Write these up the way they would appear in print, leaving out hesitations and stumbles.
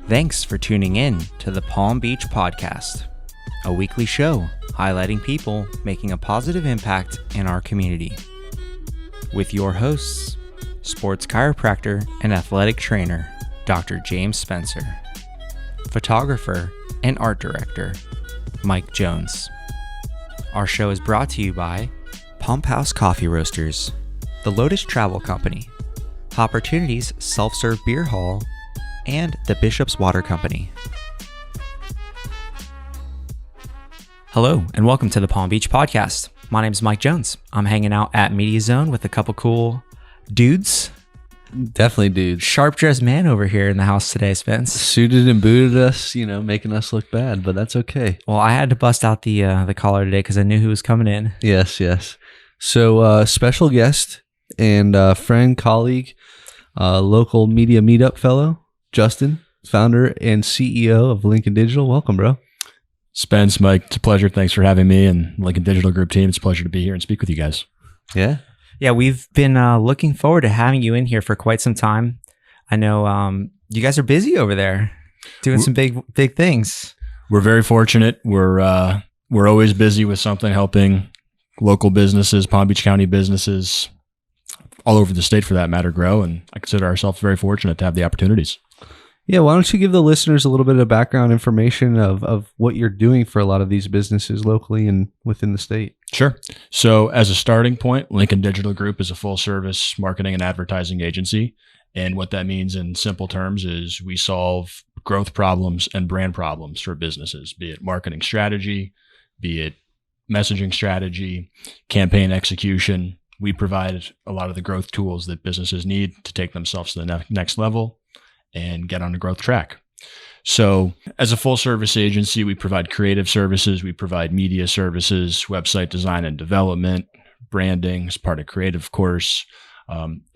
Thanks for tuning in to the Palm Beach Podcast, a weekly show highlighting people making a positive impact in our community. With your hosts, sports chiropractor and athletic trainer, Dr. James Spencer, photographer and art director, Mike Jones. Our show is brought to you by Pump House Coffee Roasters, the Lotus Travel Company, Opportunities Self-Serve Beer Hall, and the Bishop's Water Company. Hello, and welcome to the Palm Beach Podcast. My name is Mike Jones. I'm hanging out at Media Zone with a couple cool dudes. Definitely dudes. Sharp-dressed man over here in the house today, Spence. Suited and booted us, making us look bad, but that's okay. Well, I had to bust out the collar today because I knew who was coming in. Yes. So, special guest and friend, colleague, local media meetup fellow, Justin, founder and CEO of Lincoln Digital. Welcome, bro. Spence, Mike, it's a pleasure. Thanks for having me and Lincoln Digital Group team. It's a pleasure to be here and speak with you guys. Yeah, we've been looking forward to having you in here for quite some time. I know you guys are busy over there doing some big things. We're very fortunate. We're always busy with something, helping local businesses, Palm Beach County businesses, all over the state for that matter, grow. And I consider ourselves very fortunate to have the opportunities. Yeah, why don't you give the listeners a little bit of background information of what you're doing for a lot of these businesses locally and within the state? Sure. So as a starting point, Lincoln Digital Group is a full service marketing and advertising agency. And what that means in simple terms is we solve growth problems and brand problems for businesses, be it marketing strategy, be it messaging strategy, campaign execution. We provide a lot of the growth tools that businesses need to take themselves to the next level and get on a growth track. So as a full service agency, we provide creative services, we provide media services, website design and development, branding as part of creative, of course.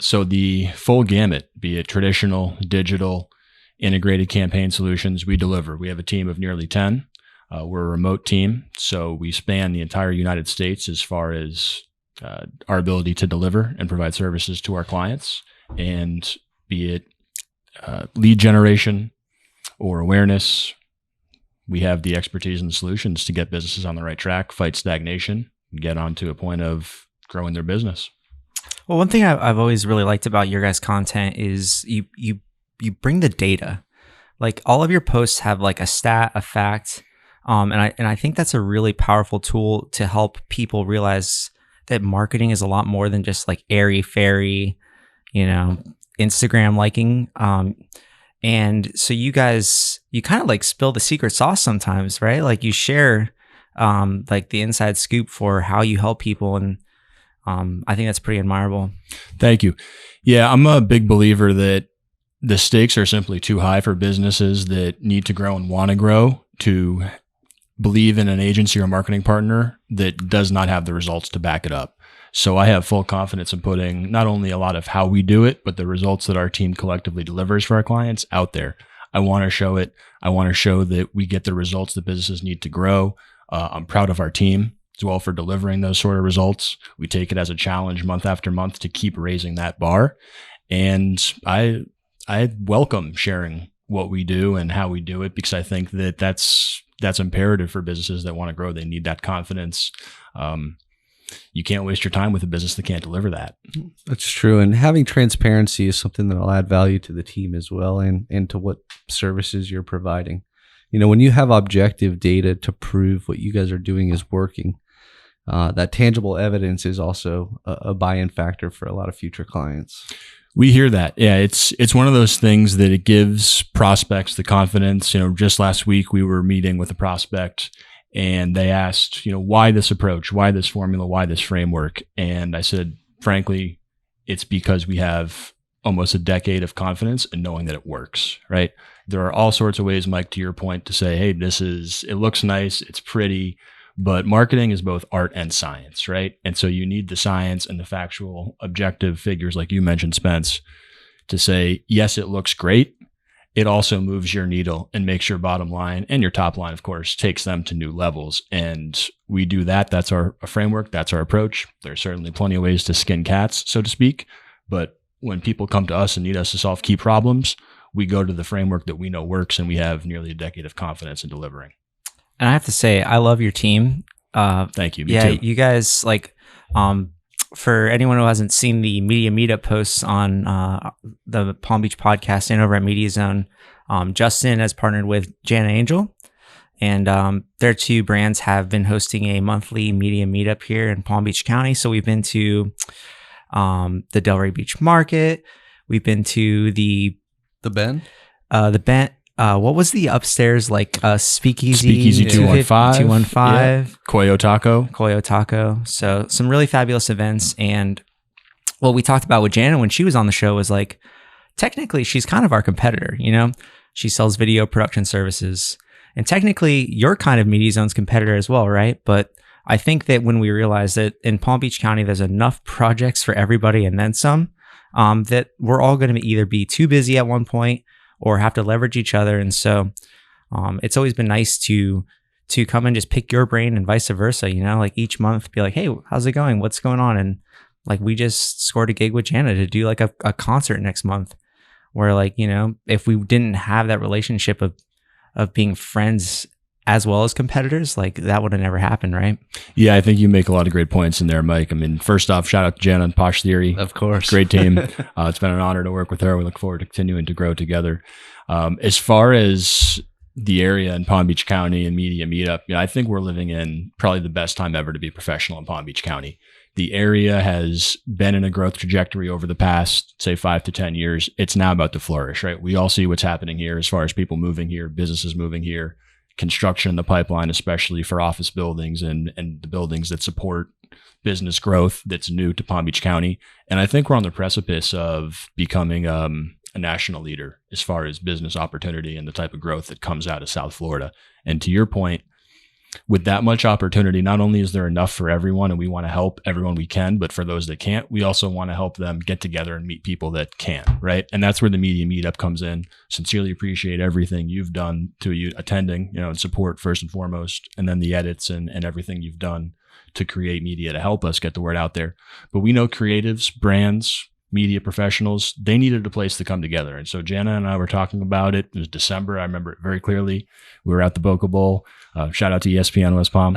So the full gamut, be it traditional, digital, integrated campaign solutions, we deliver. We have a team of nearly 10. We're a remote team, so we span the entire United States as far as our ability to deliver and provide services to our clients, and be it lead generation or awareness, we have the expertise and the solutions to get businesses on the right track, fight stagnation, and get on to a point of growing their business. Well, one thing I've always really liked about your guys' content is you bring the data. Like all of your posts have like a stat, a fact, and I think that's a really powerful tool to help people realize that marketing is a lot more than just like airy-fairy, Instagram liking. And so you guys, you kind of like spill the secret sauce sometimes, right? Like you share like the inside scoop for how you help people. And I think that's pretty admirable. Thank you. Yeah, I'm a big believer that the stakes are simply too high for businesses that need to grow and want to grow to believe in an agency or marketing partner that does not have the results to back it up. So I have full confidence in putting not only a lot of how we do it, but the results that our team collectively delivers for our clients out there. I want to show it. I want to show that we get the results that businesses need to grow. I'm proud of our team as well for delivering those sort of results. We take it as a challenge month after month to keep raising that bar. And I welcome sharing what we do and how we do it, because I think that that's imperative for businesses that want to grow. They need that confidence. You can't waste your time with a business that can't deliver that. That's true. And having transparency is something that will add value to the team as well, and to what services you're providing. When you have objective data to prove what you guys are doing is working, that tangible evidence is also a buy-in factor for a lot of future clients. We hear that. Yeah, it's one of those things that it gives prospects the confidence. Just last week we were meeting with a prospect and they asked, why this approach, why this formula, why this framework? And I said, frankly, it's because we have almost a decade of confidence in knowing that it works, right? There are all sorts of ways, Mike, to your point, to say, hey, it looks nice, it's pretty, but marketing is both art and science, right? And so you need the science and the factual objective figures, like you mentioned, Spence, to say, yes, it looks great. It also moves your needle and makes your bottom line and your top line, of course, takes them to new levels. And we do that. That's our framework. That's our approach. There's certainly plenty of ways to skin cats, so to speak. But when people come to us and need us to solve key problems, we go to the framework that we know works, and we have nearly a decade of confidence in delivering. And I have to say, I love your team. Thank you. Me too. You guys, like, for anyone who hasn't seen the Media Meetup posts on the Palm Beach podcast and over at Media Zone, Justin has partnered with Jana Angel, and their two brands have been hosting a monthly media meetup here in Palm Beach County. So we've been to the Delray Beach Market. We've been to the Bend. What was the upstairs, like Speakeasy? Speakeasy 215. 215. Koyo Taco. So some really fabulous events. And what we talked about with Jana when she was on the show was like, technically she's kind of our competitor, you know? She sells video production services. And technically you're kind of Media Zone's competitor as well, right? But I think that when we realized that in Palm Beach County, there's enough projects for everybody and then some, that we're all going to either be too busy at one point or have to leverage each other. And so it's always been nice to come and just pick your brain and vice versa, you know, like each month be like, hey, how's it going? What's going on? And like, we just scored a gig with Jana to do like a concert next month where, like, you know, if we didn't have that relationship of being friends as well as competitors, like that would have never happened, right? Yeah, I think you make a lot of great points in there, Mike. I mean, first off, shout out to Jana and Posh Theory. Of course. Great team. It's been an honor to work with her. We look forward to continuing to grow together. As far as the area in Palm Beach County and Media Meetup, you know, I think we're living in probably the best time ever to be a professional in Palm Beach County. The area has been in a growth trajectory over the past, say, 5 to 10 years. It's now about to flourish, right? We all see what's happening here as far as people moving here, businesses moving here, construction in the pipeline, especially for office buildings and the buildings that support business growth that's new to Palm Beach County. And I think we're on the precipice of becoming a national leader as far as business opportunity and the type of growth that comes out of South Florida. And to your point, with that much opportunity, not only is there enough for everyone and we want to help everyone we can, but for those that can't, we also want to help them get together and meet people that can, right? And that's where the Media Meetup comes in. Sincerely appreciate everything you've done to you attending, you know, and support first and foremost, and then the edits and everything you've done to create media to help us get the word out there. But we know creatives, brands, media professionals, they needed a place to come together. And so Jana and I were talking about it. It was December. I remember it very clearly. We were at the Boca Bowl. Shout out to ESPN West Palm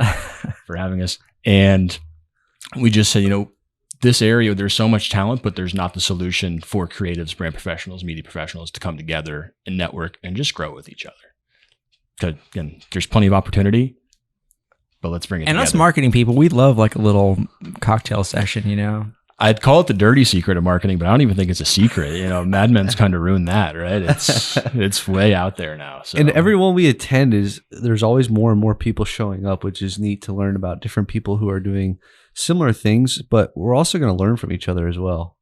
for having us. And we just said, you know, this area, there's so much talent, but there's not the solution for creatives, brand professionals, media professionals to come together and network and just grow with each other. Because again, there's plenty of opportunity, but let's bring it together. And us marketing people, we love like a little cocktail session, you know? I'd call it the dirty secret of marketing, but I don't even think it's a secret. You know, Mad Men's kind of ruined that, right? It's way out there now. So. And everyone we attend there's always more and more people showing up, which is neat to learn about different people who are doing similar things, but we're also going to learn from each other as well.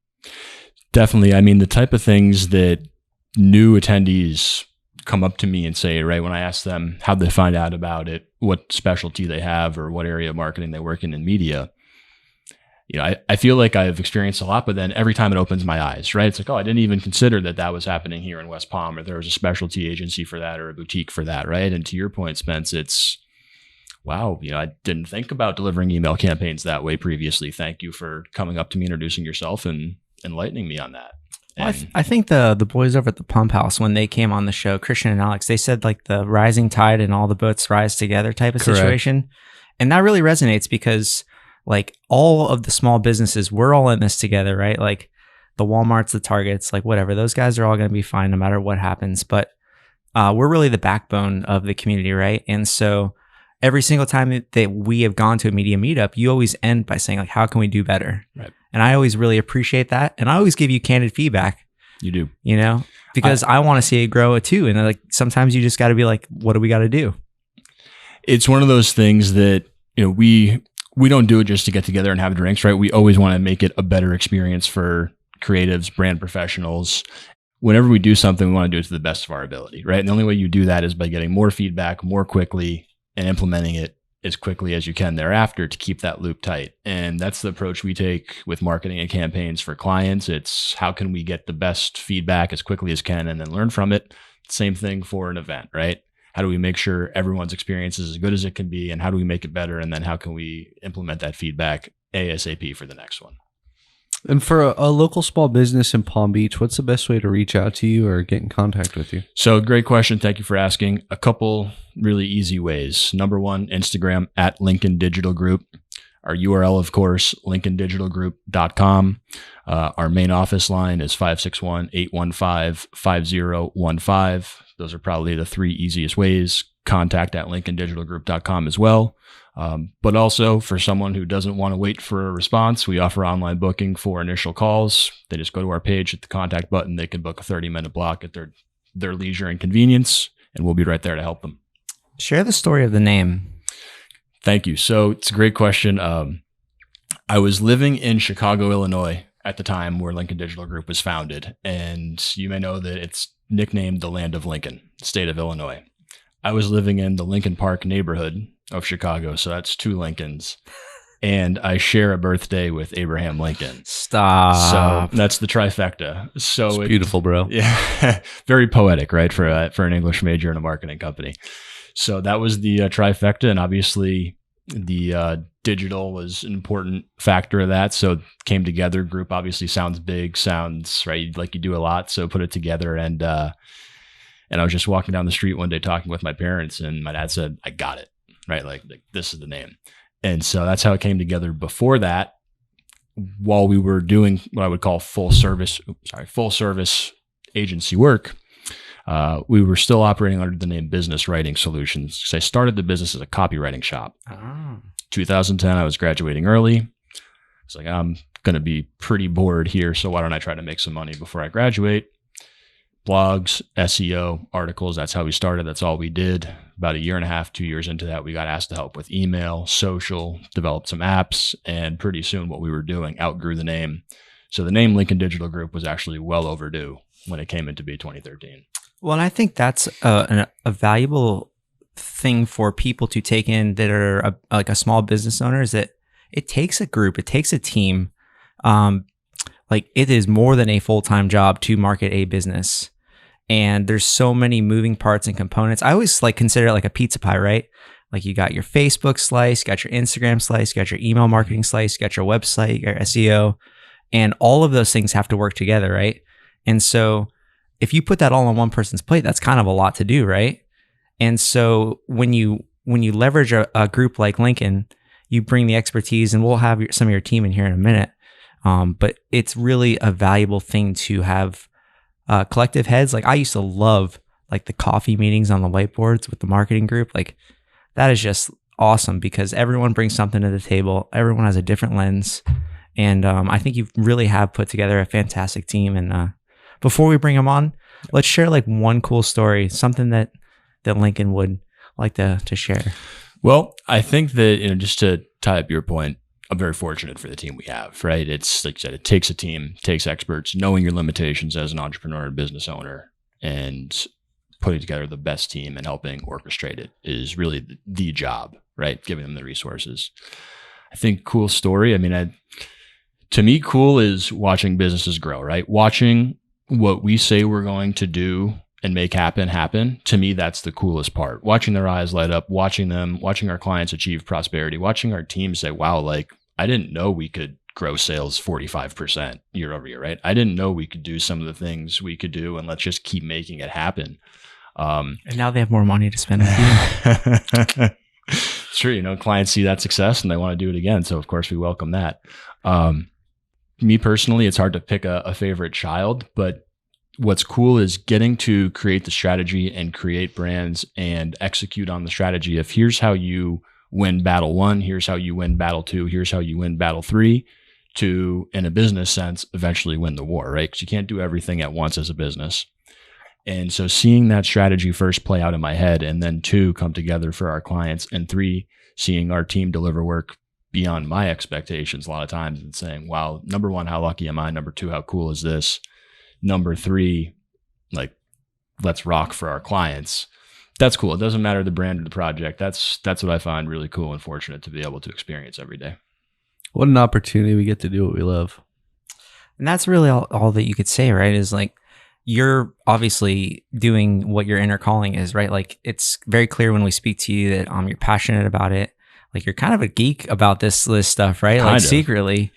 Definitely. I mean, the type of things that new attendees come up to me and say, right, when I ask them how they find out about it, what specialty they have or what area of marketing they work in media, you know, I feel like I've experienced a lot, but then every time it opens my eyes, right? It's like, oh, I didn't even consider that was happening here in West Palm, or there was a specialty agency for that or a boutique for that, right? And to your point, Spence, it's, wow, you know, I didn't think about delivering email campaigns that way previously. Thank you for coming up to me, introducing yourself and enlightening me on that. Well, I think the boys over at the Pump House, when they came on the show, Christian and Alex, they said like the rising tide and all the boats rise together type of situation. And that really resonates because like all of the small businesses, we're all in this together, right? Like the Walmarts, the Targets, like whatever, those guys are all going to be fine no matter what happens. But we're really the backbone of the community, right? And so every single time that we have gone to a media meetup, you always end by saying like, how can we do better? Right. And I always really appreciate that. And I always give you candid feedback. You do. You know, because I want to see it grow too. And like sometimes you just got to be like, what do we got to do? It's one of those things that, you know, we don't do it just to get together and have drinks, right? We always want to make it a better experience for creatives, brand professionals. Whenever we do something, we want to do it to the best of our ability, right? And the only way you do that is by getting more feedback more quickly and implementing it as quickly as you can thereafter to keep that loop tight. And that's the approach we take with marketing and campaigns for clients. It's how can we get the best feedback as quickly as can and then learn from it. Same thing for an event, right? How do we make sure everyone's experience is as good as it can be, and how do we make it better? And then how can we implement that feedback ASAP for the next one? And for a local small business in Palm Beach, what's the best way to reach out to you or get in contact with you? So great question. Thank you for asking. A couple really easy ways. Number one, Instagram at Lincoln Digital Group. Our URL, of course, lincolndigitalgroup.com. Our main office line is 561-815-5015. Those are probably the three easiest ways. Contact at lincolndigitalgroup.com as well. But also for someone who doesn't want to wait for a response, we offer online booking for initial calls. They just go to our page, hit the contact button. They can book a 30-minute block at their leisure and convenience, and we'll be right there to help them. Share the story of the name. Thank you. So it's a great question. I was living in Chicago, Illinois at the time where Lincoln Digital Group was founded. And you may know that it's nicknamed the land of Lincoln, state of Illinois. I was living in the Lincoln Park neighborhood of Chicago. So that's two Lincolns. And I share a birthday with Abraham Lincoln. Stop. So that's the trifecta. So It's beautiful, bro. Yeah. Very poetic, right? For an English major in a marketing company. So that was the trifecta, and obviously the digital was an important factor of that. So it came together. Group obviously sounds big, sounds right like you do a lot. So put it together, and I was just walking down the street one day talking with my parents, and my dad said, "I got it, right? Like this is the name." And so that's how it came together. Before that, while we were doing what I would call full service agency work. We were still operating under the name Business Writing Solutions because I started the business as a copywriting shop. 2010, I was graduating early. It's like, I'm going to be pretty bored here, so why don't I try to make some money before I graduate? Blogs, SEO, articles, that's how we started. That's all we did. About a year and a half, 2 years into that, we got asked to help with email, social, developed some apps, and pretty soon what we were doing outgrew the name. So the name Lincoln Digital Group was actually well overdue when it came into be 2013. Well, and I think that's a valuable thing for people to take in that are like a small business owner, is that it takes a group, it takes a team. Like it is more than a full-time job to market a business. And there's so many moving parts and components. I always like consider it like a pizza pie, right? Like you got your Facebook slice, got your Instagram slice, got your email marketing slice, got your website, your SEO, and all of those things have to work together, right? And so if you put that all on one person's plate, that's kind of a lot to do, right? And so when you leverage a group like Lincoln, you bring the expertise, and we'll have some of your team in here in a minute. But it's really a valuable thing to have collective heads. Like I used to love like the coffee meetings on the whiteboards with the marketing group. Like that is just awesome because everyone brings something to the table. Everyone has a different lens. And I think you really have put together a fantastic team. And before we bring them on, let's share like one cool story, something that Lincoln would like to share. Well, I think that, just to tie up your point, I'm very fortunate for the team we have, right? It's like you said, it takes a team, takes experts, knowing your limitations as an entrepreneur and business owner, and putting together the best team and helping orchestrate it is really the job, right? Giving them the resources. I think cool story. I mean, to me, cool is watching businesses grow, right? Watching what we say we're going to do and make happen. To me, that's the coolest part. Watching their eyes light up, watching our clients achieve prosperity, watching our team say, wow, like I didn't know we could grow sales 45% year over year, right? I didn't know we could do some of the things we could do, and let's just keep making it happen. And now they have more money to spend with you. It's true. Clients see that success and they want to do it again. So of course we welcome that. Me personally, it's hard to pick a favorite child, but what's cool is getting to create the strategy and create brands and execute on the strategy of here's how you win battle 1, here's how you win battle 2, here's how you win battle 3, to, in a business sense, eventually win the war, right? Because you can't do everything at once as a business. And so seeing that strategy first play out in my head, and then 2, come together for our clients, and 3, seeing our team deliver work beyond my expectations a lot of times and saying, wow, number 1, how lucky am I? Number 2, how cool is this? Number 3, like, let's rock for our clients. That's cool. It doesn't matter the brand or the project. That's what I find really cool and fortunate to be able to experience every day. What an opportunity. We get to do what we love. And that's really all that you could say, right? Is like, you're obviously doing what your inner calling is, right? Like it's very clear when we speak to you that you're passionate about it. Like you're kind of a geek about this stuff, right? Like secretly.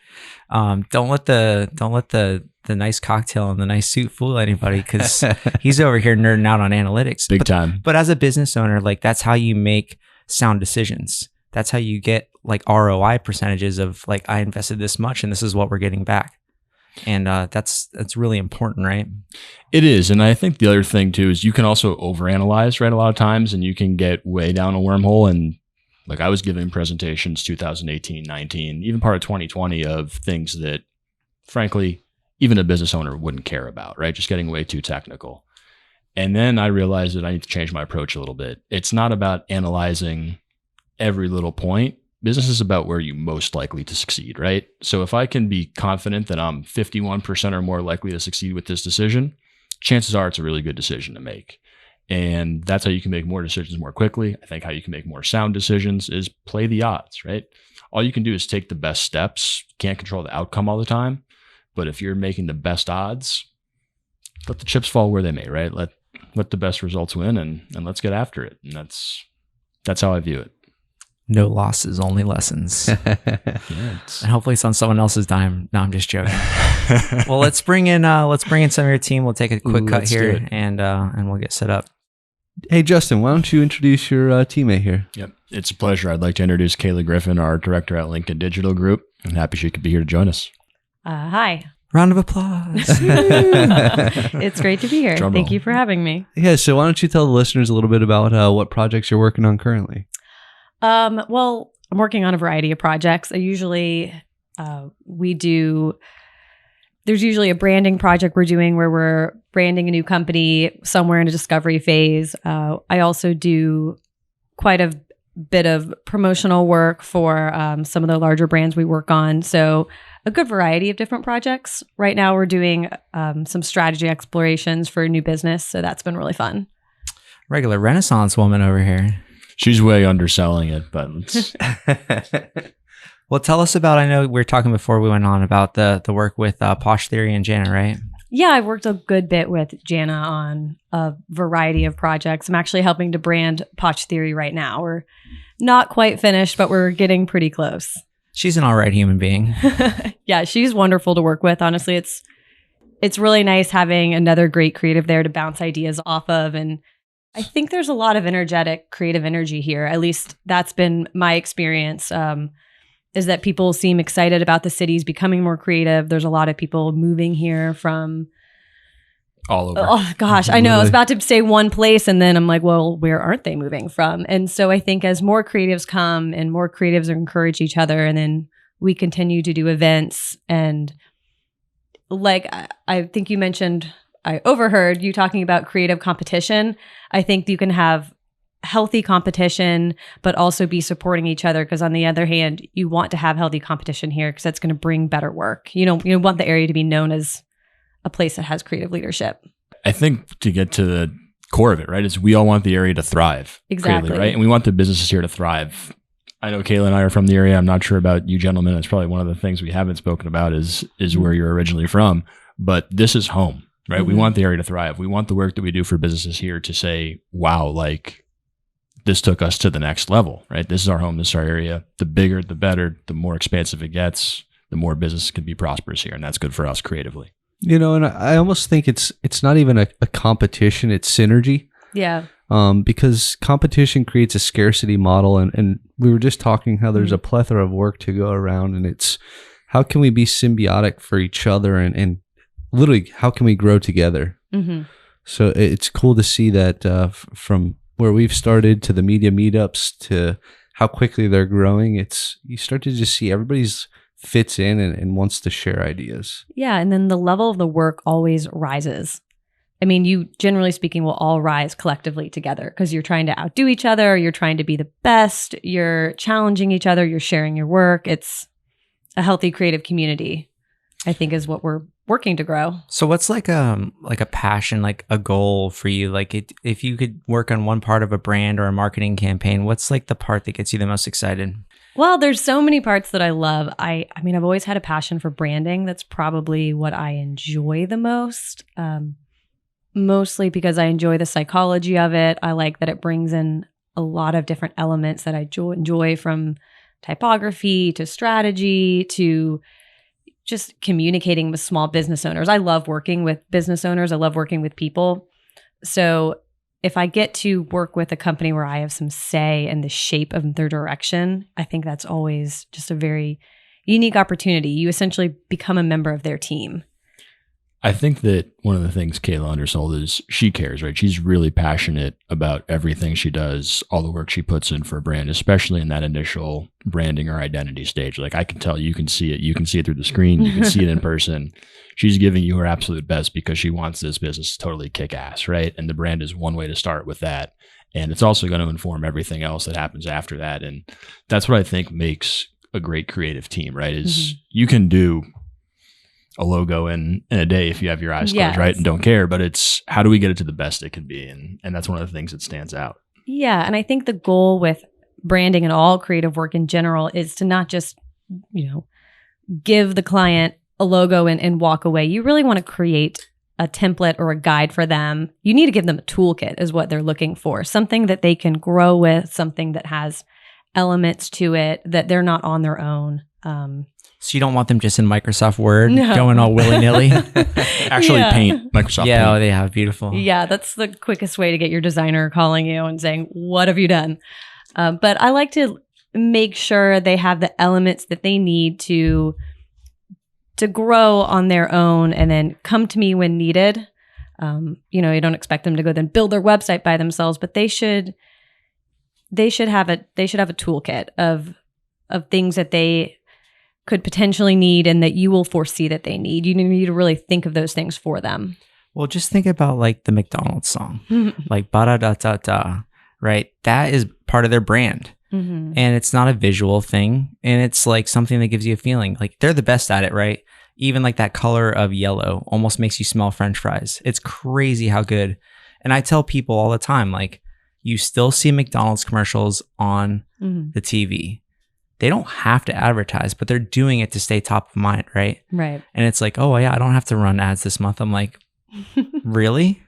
Don't let the nice cocktail and the nice suit fool anybody, because he's over here nerding out on analytics. Big time. But as a business owner, like that's how you make sound decisions. That's how you get like ROI percentages of like, I invested this much and this is what we're getting back. And that's really important, right? It is. And I think the other thing too is you can also overanalyze, right? A lot of times, and you can get way down a wormhole. And like I was giving presentations 2018, 19, even part of 2020 of things that frankly, even a business owner wouldn't care about, right? Just getting way too technical. And then I realized that I need to change my approach a little bit. It's not about analyzing every little point. Business is about where you're most likely to succeed, right? So if I can be confident that I'm 51% or more likely to succeed with this decision, chances are it's a really good decision to make. And that's how you can make more decisions more quickly. I think how you can make more sound decisions is play the odds, right? All you can do is take the best steps. You can't control the outcome all the time. But if you're making the best odds, let the chips fall where they may, right? Let the best results win and let's get after it. And that's how I view it. No losses, only lessons. And hopefully it's on someone else's dime. No, I'm just joking. Well, let's bring in some of your team. We'll take a quick cut here and we'll get set up. Hey, Justin, why don't you introduce your teammate here? Yep. It's a pleasure. I'd like to introduce Kayla Griffin, our director at Lincoln Digital Group. I'm happy she could be here to join us. Hi. Round of applause. It's great to be here. Drum Thank roll. you for having me. Yeah, so why don't you tell the listeners a little bit about what projects you're working on currently? Well, I'm working on a variety of projects. There's usually a branding project we're doing where we're branding a new company somewhere in a discovery phase. I also do quite a bit of promotional work for some of the larger brands we work on. So a good variety of different projects. Right now we're doing some strategy explorations for new business. So that's been really fun. Regular Renaissance woman over here. She's way underselling it, but Well, tell us about, I know we were talking before we went on about the work with Posh Theory and Jana, right? Yeah, I've worked a good bit with Jana on a variety of projects. I'm actually helping to brand Posh Theory right now. We're not quite finished, but we're getting pretty close. She's an all right human being. Yeah, she's wonderful to work with. Honestly, it's really nice having another great creative there to bounce ideas off of. And I think there's a lot of energetic creative energy here. At least that's been my experience, is that people seem excited about the cities becoming more creative. There's a lot of people moving here from all over. Oh gosh, I know. I was about to say one place and then I'm like, well, where aren't they moving from? And so I think as more creatives come and more creatives encourage each other, and then we continue to do events, and like I think you mentioned, I overheard you talking about creative competition. I think you can have healthy competition, but also be supporting each other. Because on the other hand, you want to have healthy competition here because that's going to bring better work. You want the area to be known as a place that has creative leadership. I think to get to the core of it, right, is we all want the area to thrive. Exactly. Creatively, right? And we want the businesses here to thrive. I know Kayla and I are from the area. I'm not sure about you gentlemen. It's probably one of the things we haven't spoken about is where you're originally from. But this is home. Right. Mm-hmm. We want the area to thrive. We want the work that we do for businesses here to say, wow, like this took us to the next level, right? This is our home. This is our area. The bigger, the better, the more expansive it gets, the more business can be prosperous here. And that's good for us creatively. And I almost think it's not even a competition. It's synergy. Yeah. Because competition creates a scarcity model. And we were just talking how there's a plethora of work to go around, and it's how can we be symbiotic for each other and literally, how can we grow together? Mm-hmm. So it's cool to see that from where we've started to the media meetups to how quickly they're growing. You start to just see everybody's fits in and wants to share ideas. Yeah, and then the level of the work always rises. I mean, you generally speaking will all rise collectively together because you're trying to outdo each other. You're trying to be the best. You're challenging each other. You're sharing your work. It's a healthy creative community, I think, is what we're working to grow. So what's like a passion, like a goal for you? Like if you could work on one part of a brand or a marketing campaign, what's like the part that gets you the most excited? Well, there's so many parts that I love. I mean, I've always had a passion for branding. That's probably what I enjoy the most. Mostly because I enjoy the psychology of it. I like that it brings in a lot of different elements that I enjoy, from typography to strategy to just communicating with small business owners. I love working with business owners. I love working with people. So if I get to work with a company where I have some say in the shape of their direction, I think that's always just a very unique opportunity. You essentially become a member of their team. I think that one of the things Kayla undersold is she cares, right? She's really passionate about everything she does, all the work she puts in for a brand, especially in that initial branding or identity stage. Like I can tell, you can see it. You can see it through the screen. You can see it in person. She's giving you her absolute best because she wants this business to totally kick ass, right? And the brand is one way to start with that. And it's also going to inform everything else that happens after that. And that's what I think makes a great creative team, right? Is you can do a logo in a day if you have your eyes closed, right? And don't care, but it's how do we get it to the best it can be? And that's one of the things that stands out. Yeah. And I think the goal with branding and all creative work in general is to not just, give the client a logo and walk away. You really want to create a template or a guide for them. You need to give them a toolkit is what they're looking for. Something that they can grow with, something that has elements to it that they're not on their own. So you don't want them just in Microsoft Word going all willy-nilly? Actually paint Microsoft Yeah, Paint. oh, they have beautiful. Yeah, that's the quickest way to get your designer calling you and saying, what have you done? But I like to make sure they have the elements that they need to grow on their own and then come to me when needed. You don't expect them to go then build their website by themselves, but they should have a toolkit of things that they could potentially need and that you will foresee that they need. You need to really think of those things for them. Well, just think about like the McDonald's song, like ba-da-da-da-da, right? That is part of their brand. And it's not a visual thing. And it's like something that gives you a feeling. Like they're the best at it, right? Even like that color of yellow almost makes you smell French fries. It's crazy how good. And I tell people all the time, like you still see McDonald's commercials on the TV. They don't have to advertise, but they're doing it to stay top of mind, right? Right. And it's like, oh yeah, I don't have to run ads this month. I'm like, really?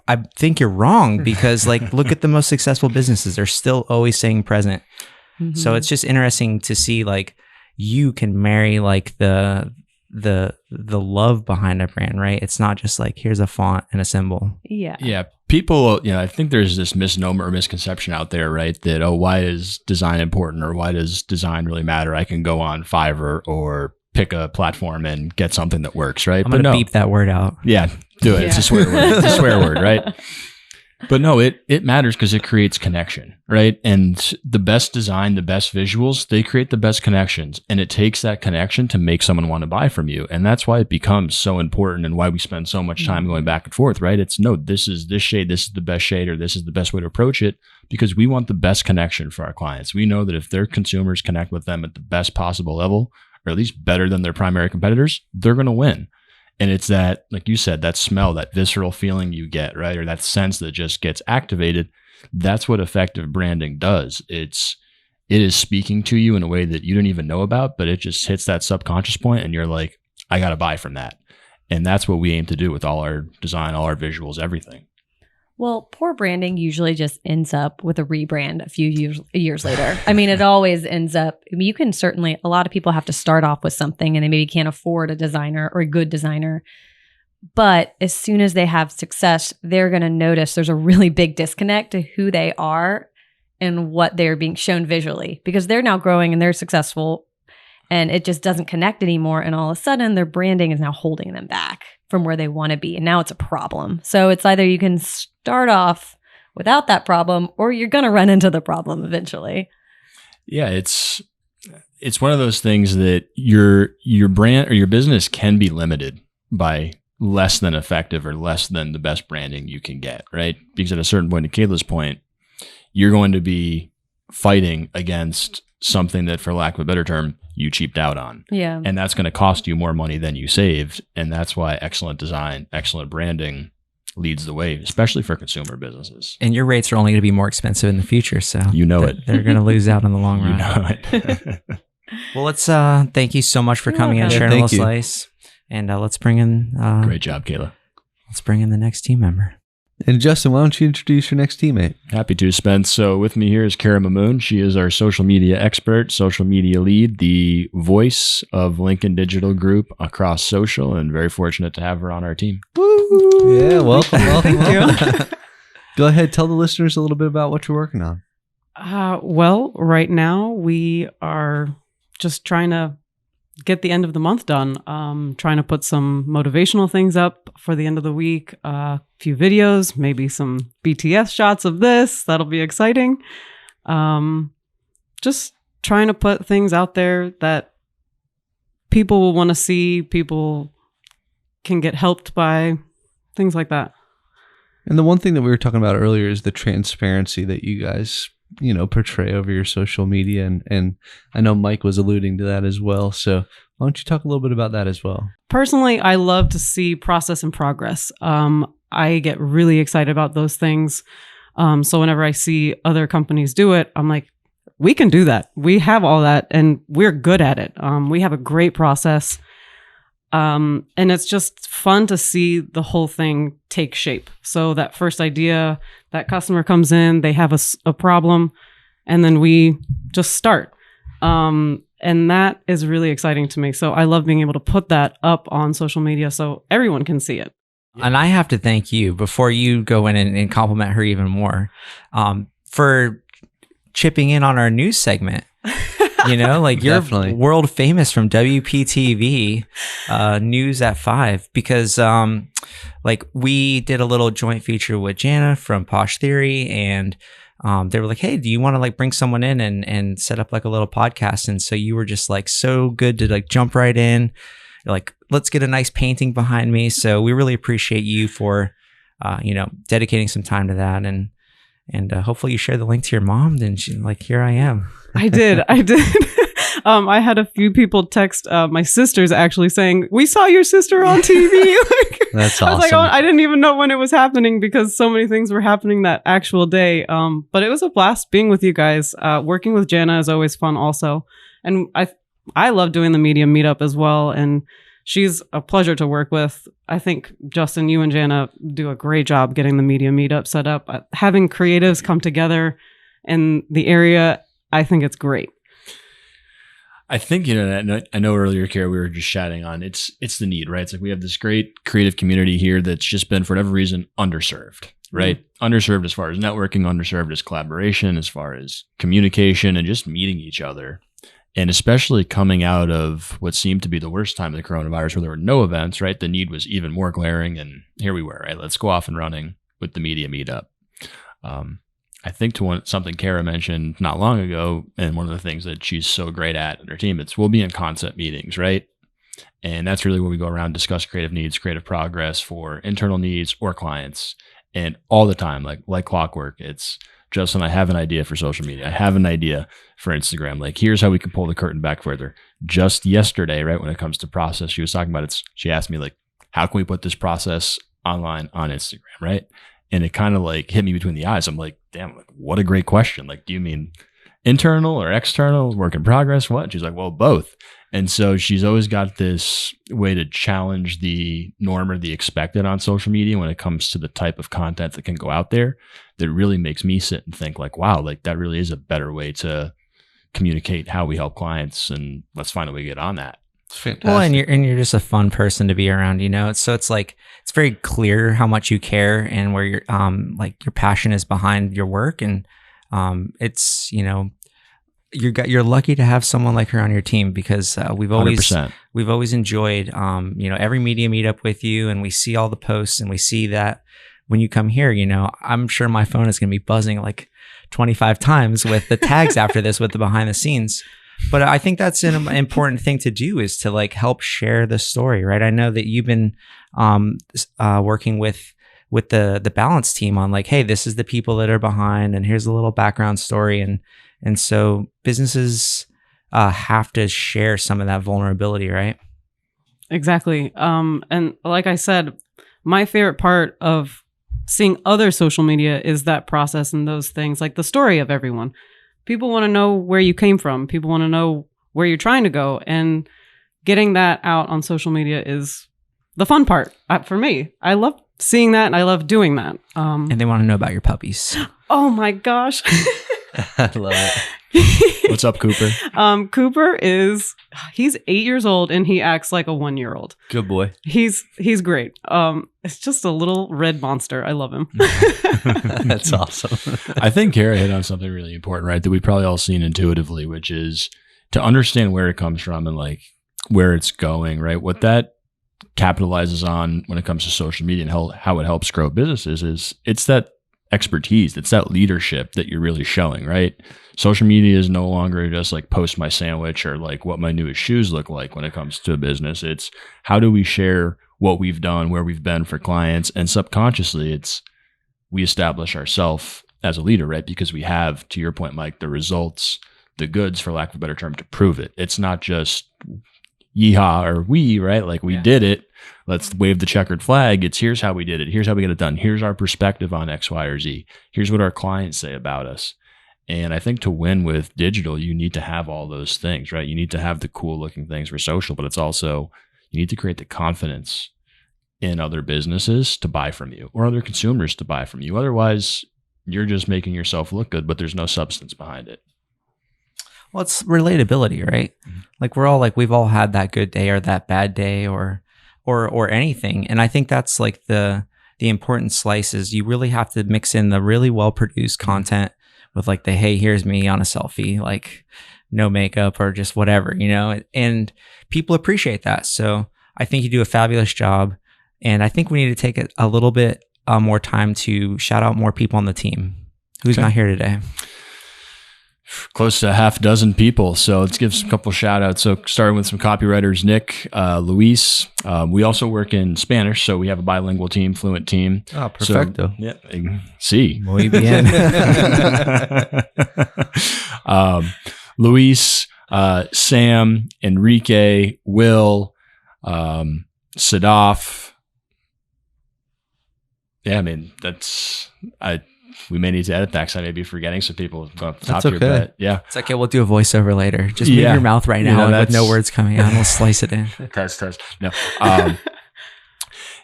I think you're wrong because like, look at the most successful businesses. They're still always saying present. So it's just interesting to see like you can marry like the love behind a brand, right? It's not just like, here's a font and a symbol. Yeah. Yeah. People, I think there's this misnomer or misconception out there, right? That, why is design important or why does design really matter? I can go on Fiverr or pick a platform and get something that works, right? I'm going to beep that word out. Yeah, do it. Yeah. It's a swear word. It's a swear word, right? But no, it matters because it creates connection, right? And the best design, the best visuals, they create the best connections. And it takes that connection to make someone want to buy from you. And that's why it becomes so important and why we spend so much time going back and forth, right? It's no, this is this shade, this is the best shade, or this is the best way to approach it because we want the best connection for our clients. We know that if their consumers connect with them at the best possible level, or at least better than their primary competitors, they're going to win. And it's that, like you said, that smell, that visceral feeling you get, right? Or that sense that just gets activated. That's what effective branding does. It is speaking to you in a way that you didn't even know about, but it just hits that subconscious point and you're like, I got to buy from that. And that's what we aim to do with all our design, all our visuals, everything. Well, poor branding usually just ends up with a rebrand a few years later. I mean, it always ends up, you can certainly, a lot of people have to start off with something and they maybe can't afford a designer or a good designer. But as soon as they have success, they're going to notice there's a really big disconnect to who they are and what they're being shown visually because they're now growing and they're successful and it just doesn't connect anymore. And all of a sudden their branding is now holding them back from where they want to be. And now it's a problem. So it's either you can start off without that problem or you're going to run into the problem eventually. Yeah, it's one of those things that your brand or your business can be limited by less than effective or less than the best branding you can get, right? Because at a certain point, to Kayla's point, you're going to be fighting against something that, for lack of a better term, you cheaped out on. Yeah. And that's going to cost you more money than you saved. And that's why excellent design, excellent branding leads the way, especially for consumer businesses. And your rates are only going to be more expensive in the future. So you know it. They're going to lose out in the long run. You know it. Well, let's thank you so much for coming in and sharing a little slice. And let's bring in Great job, Kayla. Let's bring in the next team member. And Justin, why don't you introduce your next teammate? Happy to, Spence. So with me here is Kara Mamoon. She is our social media expert, social media lead, the voice of Lincoln Digital Group across social, and very fortunate to have her on our team. Woo! Yeah, welcome. Thank you. Go ahead, tell the listeners a little bit about what you're working on. Well, right now we are just trying to get the end of the month done. Trying to put some motivational things up for the end of the week. A few videos, maybe some BTS shots of this. That'll be exciting. Just trying to put things out there that people will want to see. People can get helped by, things like that. And the one thing that we were talking about earlier is the transparency that you guys, portray over your social media. And I know Mike was alluding to that as well. So why don't you talk a little bit about that as well? Personally, I love to see process and progress. I get really excited about those things. So whenever I see other companies do it, I'm like, we can do that. We have all that and we're good at it. We have a great process. And it's just fun to see the whole thing take shape. So that first idea, that customer comes in, they have a problem, and then we just start. And that is really exciting to me. So I love being able to put that up on social media so everyone can see it. And I have to thank you before you go in and compliment her even more for chipping in on our news segment. Like you're Definitely. world famous from WPTV News at 5 because we did a little joint feature with Jana from Posh Theory, and they were like, hey, do you want to bring someone in and set up a little podcast? And so you were just so good to jump right in. You're let's get a nice painting behind me. So we really appreciate you for dedicating some time to that, and hopefully you share the link to your mom. Then she here I am. I did. I had a few people text my sisters actually saying, we saw your sister on TV. That's I was awesome. I didn't even know when it was happening because so many things were happening that actual day. But it was a blast being with you guys. Working with Jana is always fun also. And I love doing the media meetup as well. And she's a pleasure to work with. I think, Justin, you and Jana do a great job getting the media meetup set up. Having creatives come together in the area, I think it's great. I think, I know earlier, Kara, we were just chatting on it's the need, right? It's we have this great creative community here that's just been, for whatever reason, underserved, right? Mm-hmm. Underserved as far as networking, underserved as collaboration, as far as communication and just meeting each other. And especially coming out of what seemed to be the worst time of the coronavirus where there were no events, right? The need was even more glaring. And here we were, right? Let's go off and running with the media meetup. I think something Kara mentioned not long ago, and one of the things that she's so great at her team, we'll be in concept meetings, right? And that's really where we go around, discuss creative needs, creative progress for internal needs or clients. And all the time, like clockwork, it's Justin, I have an idea for social media. I have an idea for Instagram. Here's how we can pull the curtain back further. Just yesterday, right, when it comes to process, she was talking about she asked me, how can we put this process online on Instagram, right? And it kind of hit me between the eyes. I'm damn, what a great question. Do you mean internal or external, work in progress? What? And she's well, both. And so she's always got this way to challenge the norm or the expected on social media when it comes to the type of content that can go out there that really makes me sit and think wow, that really is a better way to communicate how we help clients, and let's find a way to get on that. It's fantastic. Well, and you're just a fun person to be around, So it's it's very clear how much you care and where your your passion is behind your work, and it's you're lucky to have someone like her on your team because we've always 100%. Enjoyed every media meetup with you, and we see all the posts, and we see that when you come here, I'm sure my phone is going to be buzzing 25 times with the tags after this with the behind the scenes. But I think that's an important thing to do is to help share the story, right? I know that you've been working with the balance team on hey, this is the people that are behind, and here's a little background story, and so businesses have to share some of that vulnerability, right? Exactly. And like I said, my favorite part of seeing other social media is that process and those things, the story of everyone. People want to know where you came from. People want to know where you're trying to go. And getting that out on social media is the fun part for me. I love seeing that and I love doing that. And they want to know about your puppies. Oh my gosh. I love it. What's up, Cooper? Cooper he's 8 years old and he acts like a 1-year-old. Good boy. He's great. It's just a little red monster. I love him. That's awesome. I think Kara hit on something really important, right? That we've probably all seen intuitively, which is to understand where it comes from and like where it's going, right? What that capitalizes on when it comes to social media and how it helps grow businesses is it's that expertise, it's that leadership that you're really showing, right? Social media is no longer just like post my sandwich or like what my newest shoes look like when it comes to a business. It's how do we share what we've done, where we've been for clients, and subconsciously it's we establish ourselves as a leader, right? Because we have, to your point, Mike, the results, the goods, for lack of a better term, to prove it. It's not just yeehaw or we, right? Like we did it. Let's wave the checkered flag. It's here's how we did it. Here's how we get it done. Here's our perspective on X, Y, or Z. Here's what our clients say about us. And I think to win with digital, you need to have all those things, right? You need to have the cool looking things for social, but it's also, you need to create the confidence in other businesses to buy from you or other consumers to buy from you. Otherwise, you're just making yourself look good, but there's no substance behind it. Well, it's relatability, right? Like we've all had that good day or that bad day or anything. And I think that's like the important slice is you really have to mix in the really well produced content with like the, hey, here's me on a selfie, like no makeup or just whatever, and people appreciate that. So I think you do a fabulous job. And I think we need to take a little bit more time to shout out more people on the team. Who's not here today? Close to a half dozen people. So let's give a couple shout outs. So starting with some copywriters, Nick, Luis. We also work in Spanish. So we have a bilingual team, fluent team. Oh, perfecto. So, yeah. Sí. Muy bien. Luis, Sam, Enrique, Will, Sadaf. Yeah, I mean, we may need to edit that because I may be forgetting some people off the top of your head. Yeah. It's okay. We'll do a voiceover later. Just move your mouth right now with no words coming out. We'll slice it in. Test. No.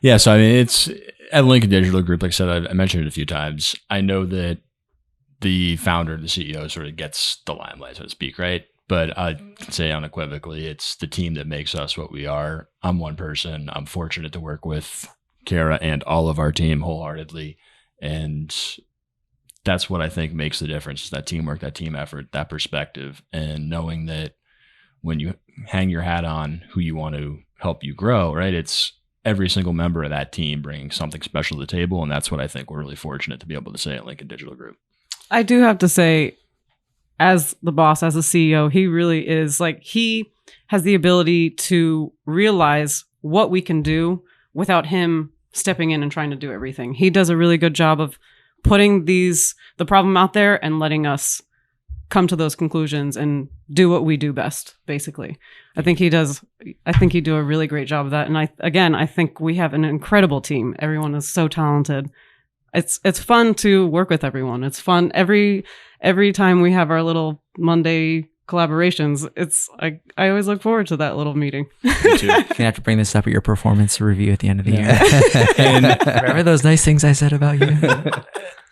Yeah. So, I mean, it's at Lincoln Digital Group. Like I said, I mentioned it a few times. I know that the founder, the CEO sort of gets the limelight, so to speak, right? But I can say unequivocally, it's the team that makes us what we are. I'm one person. I'm fortunate to work with Kara and all of our team wholeheartedly. And that's what I think makes the difference, is that teamwork, that team effort, that perspective, and knowing that when you hang your hat on who you want to help you grow, right? It's every single member of that team bringing something special to the table. And that's what I think we're really fortunate to be able to say at Lincoln Digital Group. I do have to say, as the boss, as a CEO, he really is like, he has the ability to realize what we can do without him stepping in and trying to do everything. He does a really good job of putting the problem out there and letting us come to those conclusions and do what we do best, basically. I think he do a really great job of that. And I think we have an incredible team. Everyone is so talented. It's fun to work with everyone. It's fun every time we have our little Monday collaborations. I always look forward to that little meeting. Me too. You're gonna have to bring this up at your performance review at the end of the year. And remember those nice things I said about you?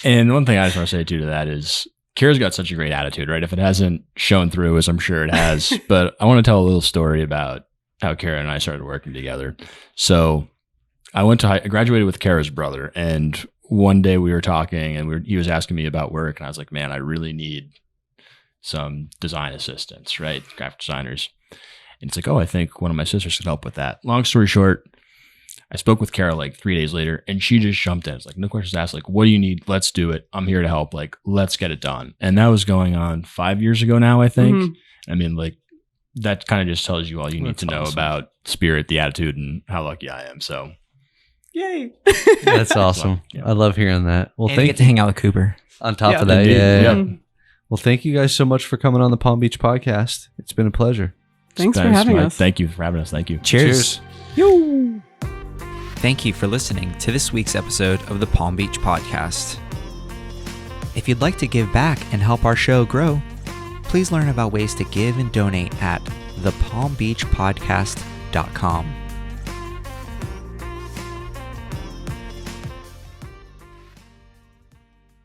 And one thing I just want to say too to that is Kira's got such a great attitude, right? If it hasn't shown through, as I'm sure it has, but I want to tell a little story about how Kara and I started working together. So I graduated with Kara's brother, and one day we were talking and he was asking me about work, and I was like, man, I really need some design assistants, right? Graphic designers. And it's like, oh, I think one of my sisters could help with that. Long story short, I spoke with Kara like 3 days later, and she just jumped in. It's like, no questions asked. Like, what do you need? Let's do it. I'm here to help. Like, let's get it done. And that was going on 5 years ago now, I think. Mm-hmm. I mean, like, that kind of just tells you all you need to know about spirit, the attitude, and how lucky I am. So, yay. That's awesome. Yeah. I love hearing that. Well, and get to hang out with Cooper. On top of that, yeah. Mm-hmm. Well, thank you guys so much for coming on the Palm Beach podcast. It's been a pleasure. Thanks for having us. Thank you for having us. Thank you. Cheers. Yo. Thank you for listening to this week's episode of the Palm Beach Podcast. If you'd like to give back and help our show grow, please learn about ways to give and donate at thepalmbeachpodcast.com.